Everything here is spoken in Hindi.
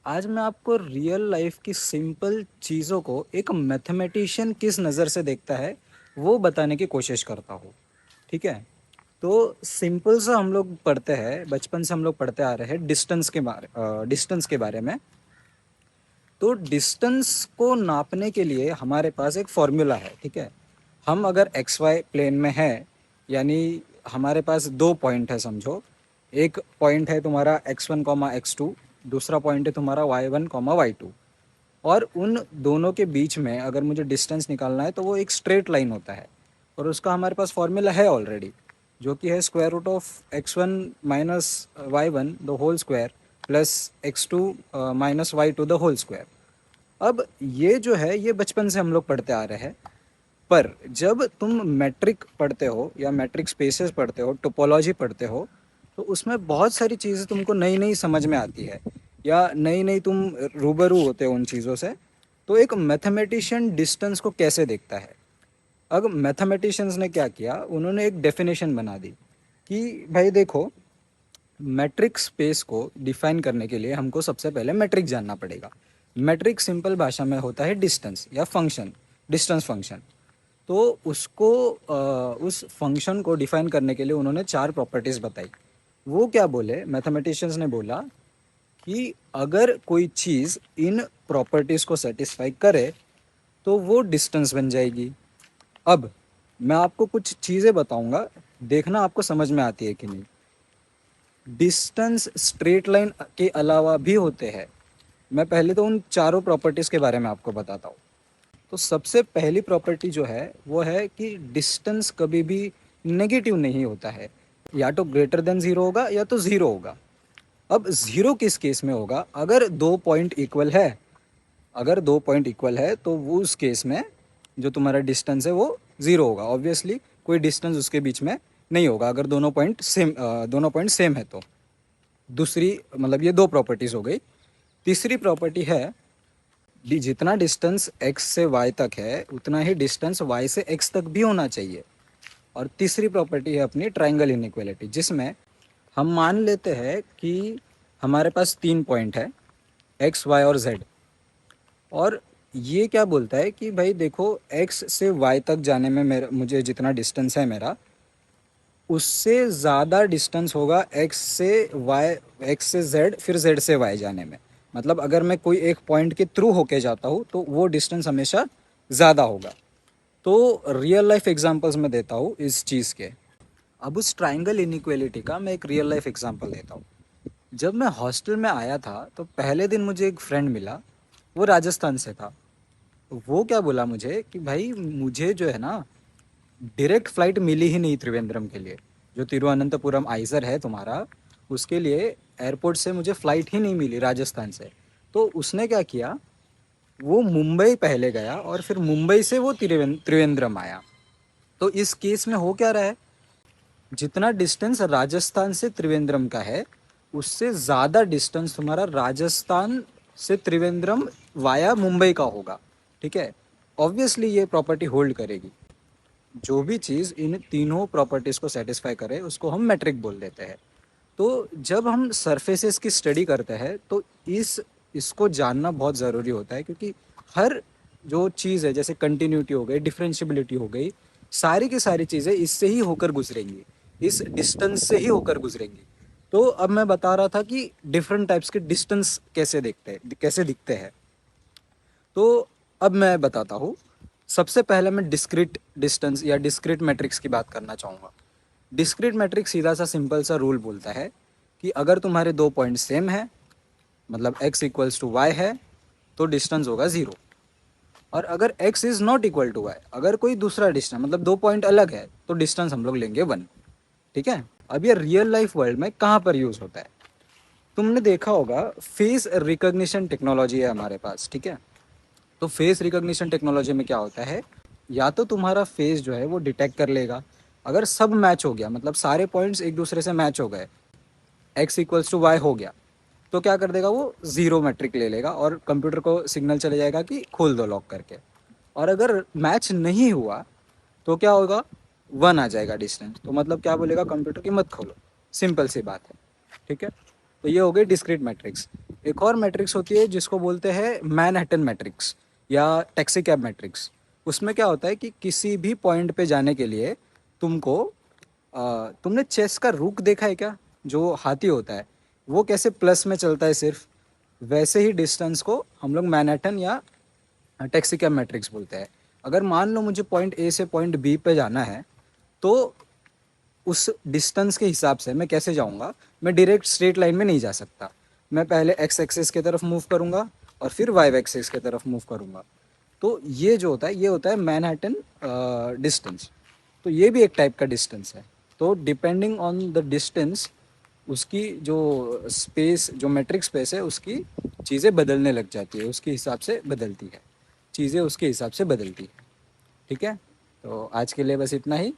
आज मैं आपको रियल लाइफ की सिंपल चीज़ों को एक मैथमेटिशियन किस नज़र से देखता है वो बताने की कोशिश करता हूँ। ठीक है। तो सिंपल सा हम लोग पढ़ते हैं, बचपन से हम लोग पढ़ते आ रहे हैं डिस्टेंस के बारे में। तो डिस्टेंस को नापने के लिए हमारे पास एक फॉर्मूला है। ठीक है। हम अगर एक्स वाई प्लेन में है, यानी हमारे पास दो पॉइंट है समझो। एक पॉइंट है तुम्हारा x1, x2, दूसरा पॉइंट है तुम्हारा y1, y2। और उन दोनों के बीच में अगर मुझे डिस्टेंस निकालना है तो वो एक स्ट्रेट लाइन होता है। और उसका हमारे पास फॉर्मूला है ऑलरेडी, जो कि है square root of x1 - y1 the whole square plus x2 - y2 the whole square. अब ये जो है ये बचपन से हम लोग पढ़ते आ रहे हैं। पर जब तुम मैट्रिक पढ़ते हो या मैट्रिक स्पेसेस पढ़ते हो, टोपोलॉजी पढ़ते हो, तो उसमें बहुत सारी चीज़ें तुमको नई नई समझ में आती है, या नई नई तुम रूबरू होते हो उन चीज़ों से। तो एक मैथमेटिशियन डिस्टेंस को कैसे देखता है। अब मैथमेटिशियंस ने क्या किया, उन्होंने एक डेफिनेशन बना दी कि भाई देखो, मैट्रिक स्पेस को डिफाइन करने के लिए हमको सबसे पहले मैट्रिक जानना पड़ेगा। मैट्रिक सिंपल भाषा में होता है डिस्टेंस या फंक्शन, डिस्टेंस फंक्शन। तो उसको उस फंक्शन को डिफाइन करने के लिए उन्होंने चार प्रॉपर्टीज़ बताई। वो क्या बोले, मैथमेटिशियंस ने बोला कि अगर कोई चीज़ इन प्रॉपर्टीज़ को सेटिस्फाई करे तो वो डिस्टेंस बन जाएगी। अब मैं आपको कुछ चीज़ें बताऊंगा, देखना आपको समझ में आती है कि नहीं। डिस्टेंस स्ट्रेट लाइन के अलावा भी होते हैं। मैं पहले तो उन चारों प्रॉपर्टीज़ के बारे में आपको बताता हूँ। तो सबसे पहली प्रॉपर्टी जो है वो है कि डिस्टेंस कभी भी नेगेटिव नहीं होता है। या तो ग्रेटर देन ज़ीरो होगा या तो ज़ीरो होगा। अब ज़ीरो किस केस में होगा, अगर दो पॉइंट इक्वल है। अगर दो पॉइंट इक्वल है तो वो उस केस में जो तुम्हारा डिस्टेंस है वो ज़ीरो होगा। ऑब्वियसली कोई डिस्टेंस उसके बीच में नहीं होगा अगर दोनों पॉइंट सेम है तो। दूसरी मतलब ये दो प्रॉपर्टीज़ हो गई। तीसरी प्रॉपर्टी है जितना डिस्टेंस x से y तक है उतना ही डिस्टेंस y से x तक भी होना चाहिए। और तीसरी प्रॉपर्टी है अपनी ट्रायंगल इनइक्वालिटी, जिसमें हम मान लेते हैं कि हमारे पास तीन पॉइंट है x, y और z। और ये क्या बोलता है कि भाई देखो, x से y तक जाने में मुझे जितना डिस्टेंस है मेरा, उससे ज़्यादा डिस्टेंस होगा x से z फिर z से y जाने में। मतलब अगर मैं कोई एक पॉइंट के थ्रू होके जाता हूँ तो वो डिस्टेंस हमेशा ज़्यादा होगा। तो रियल लाइफ एग्जांपल्स मैं देता हूँ इस चीज़ के। अब उस ट्रायंगल इनइक्वालिटी का मैं एक रियल लाइफ एग्जांपल देता हूँ। जब मैं हॉस्टल में आया था तो पहले दिन मुझे एक फ्रेंड मिला, वो राजस्थान से था। वो क्या बोला मुझे कि भाई मुझे जो है ना, डायरेक्ट फ़्लाइट मिली ही नहीं त्रिवेंद्रम के लिए। जो तिरुवनंतपुरम आइज़र है तुम्हारा, उसके लिए एयरपोर्ट से मुझे फ़्लाइट ही नहीं मिली राजस्थान से। तो उसने क्या किया, वो मुंबई पहले गया और फिर मुंबई से वो त्रिवेंद्रम आया। तो इस केस में हो क्या रहा है, जितना डिस्टेंस राजस्थान से त्रिवेंद्रम का है उससे ज़्यादा डिस्टेंस तुम्हारा राजस्थान से त्रिवेंद्रम वाया मुंबई का होगा। ठीक है। ऑब्वियसली ये प्रॉपर्टी होल्ड करेगी। जो भी चीज़ इन तीनों प्रॉपर्टीज़ को सेटिस्फाई करे उसको हम मैट्रिक बोल देते हैं। तो जब हम सरफेसेस की स्टडी करते हैं तो इसको जानना बहुत ज़रूरी होता है, क्योंकि हर जो चीज़ है, जैसे कंटिन्यूटी हो गई, डिफरेंशियबिलिटी हो गई, सारी की सारी चीज़ें इससे ही होकर गुजरेंगी, इस डिस्टेंस से ही होकर गुजरेंगी। तो अब मैं बता रहा था कि डिफरेंट टाइप्स के डिस्टेंस कैसे दिखते हैं। तो अब मैं बताता हूँ। सबसे पहले मैं डिस्क्रीट डिस्टेंस या डिस्क्रीट मैट्रिक्स की बात करना चाहूँगा। डिस्क्रीट मैट्रिक्स सीधा सा सिंपल सा रूल बोलता है कि अगर तुम्हारे दो पॉइंट सेम है, मतलब x इक्वल्स टू वाई है, तो डिस्टेंस होगा ज़ीरो। और अगर x is not equal to y, अगर कोई दूसरा डिस्टेंस मतलब दो पॉइंट अलग है, तो डिस्टेंस हम लोग लेंगे वन। ठीक है। अब ये रियल लाइफ वर्ल्ड में कहाँ पर यूज़ होता है, तुमने देखा होगा फेस रिकॉग्निशन टेक्नोलॉजी है हमारे पास। ठीक है। तो फेस रिकॉग्निशन टेक्नोलॉजी में क्या होता है, या तो तुम्हारा फेस जो है वो डिटेक्ट कर लेगा। अगर सब मैच हो गया, मतलब सारे पॉइंट्स एक दूसरे से मैच हो गए, x इक्वल्स टू वाई हो गया, तो क्या कर देगा, वो ज़ीरो मैट्रिक ले लेगा और कंप्यूटर को सिग्नल चले जाएगा कि खोल दो लॉक करके। और अगर मैच नहीं हुआ तो क्या होगा, वन आ जाएगा डिस्टेंस। तो मतलब क्या बोलेगा कंप्यूटर की मत खोलो, सिंपल सी बात है। ठीक है। तो ये हो गई डिस्क्रीट मैट्रिक्स। एक और मैट्रिक्स होती है जिसको बोलते हैं मैनहट्टन मैट्रिक्स या टैक्सी कैब मैट्रिक्स। उसमें क्या होता है कि किसी भी पॉइंट पे जाने के लिए तुमको तुमने चेस का रुक देखा है क्या? जो हाथी होता है वो कैसे प्लस में चलता है सिर्फ, वैसे ही डिस्टेंस को हम लोग मैनहट्टन या टैक्सी कैब मैट्रिक्स बोलते हैं। अगर मान लो मुझे पॉइंट ए से पॉइंट बी पे जाना है, तो उस डिस्टेंस के हिसाब से मैं कैसे जाऊंगा? मैं डायरेक्ट स्ट्रेट लाइन में नहीं जा सकता। मैं पहले एक्स एक्सिस की तरफ मूव करूंगा और फिर वाई एक्सिस की तरफ मूव करूंगा। तो ये जो होता है ये होता है मैनहट्टन डिस्टेंस। तो ये भी एक टाइप का डिस्टेंस है। तो डिपेंडिंग ऑन द डिस्टेंस उसकी जो स्पेस, जो मेट्रिक स्पेस है उसकी चीज़ें बदलने लग जाती है, उसके हिसाब से बदलती है चीज़ें, उसके हिसाब से बदलती है। ठीक है, तो आज के लिए बस इतना ही।